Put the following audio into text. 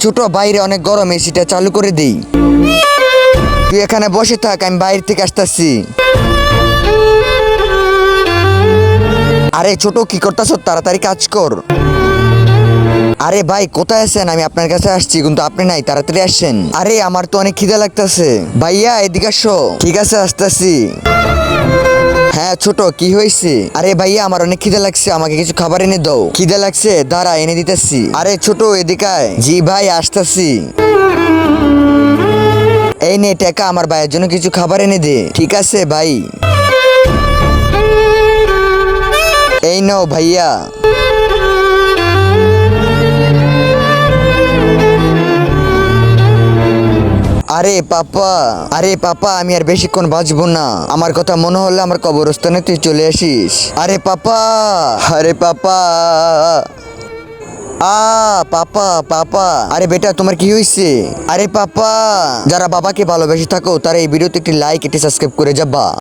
ছোট, বাইরে অনেক গরম, এসিটা চালু করে দেই। তুই এখানে বসে থাক, আমি বাইরে থেকে আসতেছি। আরে ছোট, কি করতেছ? তাড়াতাড়ি কাজ কর। আরে ভাই, কোথায় আছেন? আমি আপনার কাছে আসছি, কিন্তু আপনি নাই, তাড়াতাড়ি আসেন। আরে আমার তো অনেক খিদে লাগতেছে। ভাইয়া এদিকে আসো। ঠিক আছে, আসতেছি। হ্যাঁ ছোট, কি হয়েছে? আরে ভাইয়া, আমার অনেক খিদে লাগছে, আমাকে কিছু খাবার এনে দাও। খিদে লাগছে, দাঁড়া এনে দিতেছি। আরে ছোট, এদিকে আয়। জি ভাই, আসতেছি। এই নে টাকা, আমার ভাইয়ের জন্য কিছু খাবার এনে দে। ঠিক আছে ভাই। এই নাও ভাইয়া। আরে পাপা, আরে পাপা, আমি আর বেশিক্ষণ বাঁচবো না। আমার কথা মনে হলে আমার কবরস্থানে তুই চলে আসিস। আরে পাপা, আরে পাপা, পাপা পাপা। আরে বেটা, তোমার কি হয়েছে? আরে পাপা, যারা বাবাকে ভালোবেসে থাকো তারা এই ভিডিওতে একটি লাইক, একটি সাবস্ক্রাইব করে যাবা।